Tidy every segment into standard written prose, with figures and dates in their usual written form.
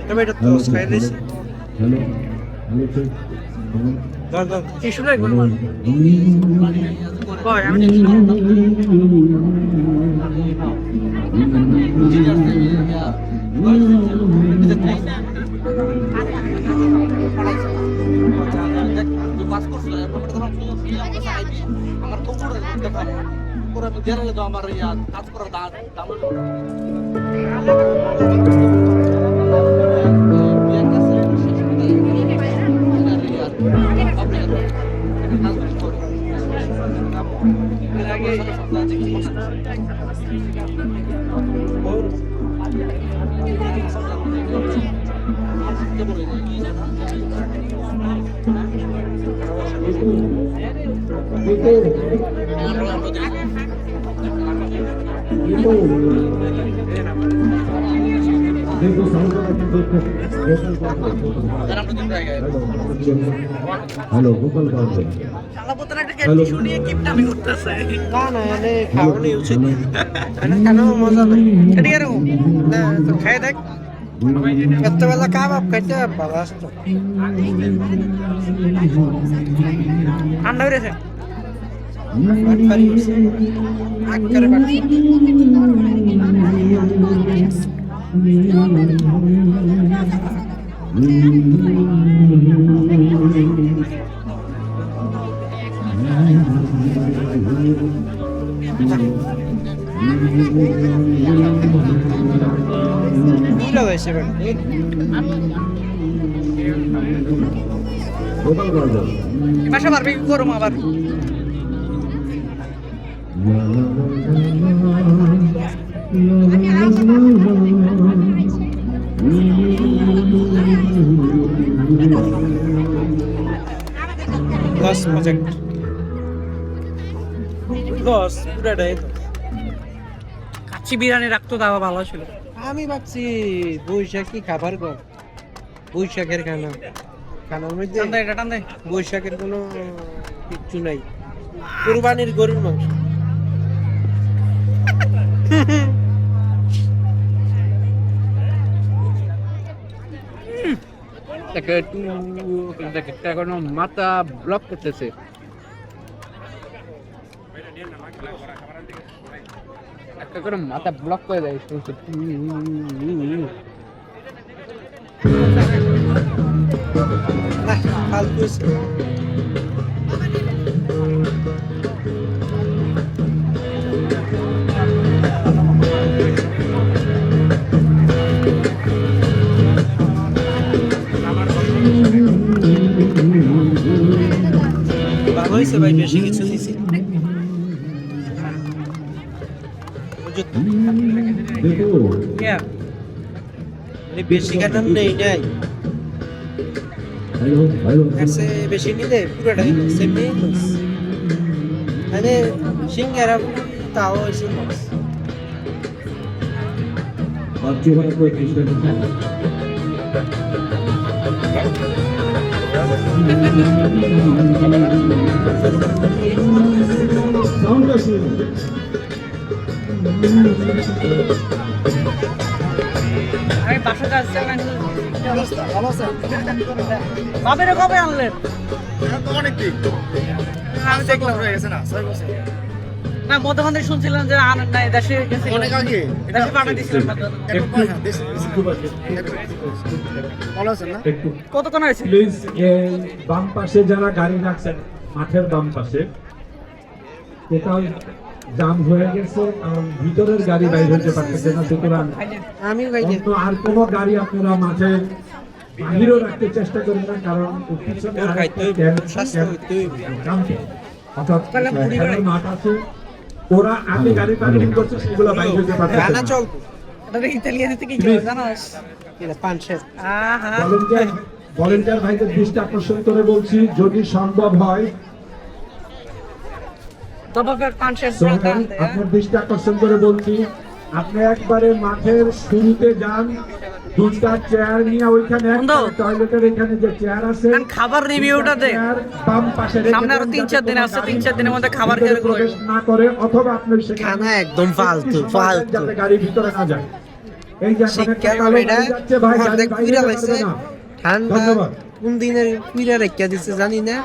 Tomato তো খাই দিছি টিস্যু লাগবে না কই আমি আমার কাজ করার দাম হ্যালো গোপাল কাউন্টার হ্যালো শুনিয়ে কিপটামি করতেছে না না এনে খাওয়ানি উচিত এনে কেন মজা নেই এটা এরকম তো খাই দেখ এতবেলা কাবাব খাইতে ভালো আসতো ঠান্ডা হয়ে গেছে বাসা পারবে কি করবো আবার লস প্রজেক্ট লস পুরাটাই কাচ্চি বিরিয়ানি রাখতো তাও ভালো ছিল আমি ভাবছি বৈশাখী খাবার কর বৈশাখের খানার মধ্যে বৈশাখের কোনো কিচ্ছু নাই কুরবানির গরুর মাংস কোনো মাথা ব্লক করতেছে একটা করে মাথা ব্লক করে দেয় ভালো হয়েছে ভাই বেশি কিছু দিছি বেশি কাটান নেই নাই বেশি নিলে পুরোটা সেমনি মানে সিঙ্গারা তাও হয়েছে আমি বাসা যাচ্ছি বাবেরে কবে আনলেন আমি দেখলাম হয়ে গেছে না 6 বছর না মধ্যখান থেকে শুনছিলাম যে আনেন নাই দেশে গেছে অনেক আগে দেশে পাঠিয়ে দিয়েছিলেন কতক্ষণ হয়েছে প্লিজ বাম পাশে যারা গাড়ি রাখছেন মাঠের বাম পাশে কোথাও জাম হয়ে গেছে কারণ ভিতরের গাড়ি বাইরে হতে পারতেছে না সুতরাং আমি আর কোনো গাড়ি আপনারা মাঠে বাহিরও রাখতে চেষ্টা করেন না কারণ অর্থাৎ খেলার মাঠ আছে ওরা আগে গাড়ি পার্কিং করছে সেগুলো বাইরে হতে পারতেছে না চল এটা ইতালিয়ানিতে কি জানাস এটা পাঁচশো ভলেন্টিয়ার ভাইদের দৃষ্টি আকর্ষণ করে বলছি যদি সম্ভব হয় তবে পাঁচশো আপনার দৃষ্টি আকর্ষণ করে বলছি আপনি একবারে মাঠের শুরুতে যান, দুইটা চেয়ার নিয়ে ওইখানে বন্ধু। টয়লেটের এখানে যে চেয়ার আছে কারণ খাবার রিভিউটা দে চেয়ার বাম পাশে রেখে সামনে আরো দেন, 3-4 দিন যাতে আছে, কোনো 3-4 দিনের মধ্যে খাবার ভিতরে খেয়ে প্রবেশ না করে, অথবা আপনি সেখানে খানা একদম ফালতু ফালতু যাতে গাড়ি ভিতরে না যায়। এই যে এখন একটা শিক্ষা কালো এটা গাড়ি যাচ্ছে ভাই, গাড়ি অর্ধেক বাইরে কুইরা যেতে লাইছে পারবে না। ঠান্ডা ধন্যবাদ। কোন দিনের কুইরা রেখা দিছে জানি না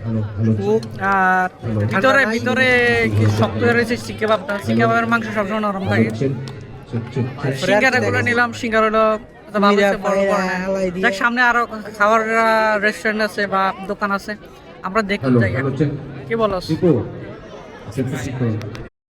ভালো ভালো খুব আর ভিতরে ভিতরে কি শক্ত হয়ে রয়েছে সিকেবাবের মাংস সবসময় নরম থাকে সিঙ্গারা গুলো নিলাম, সিঙ্গারা হলো তো ভালো হচ্ছে, বড় বড় না। দেখ সামনে আরো খাবার রেস্টুরেন্ট আছে বা দোকান আছে, আমরা দেখতে হ্যালো যাই হ্যালো কি বলস চিকু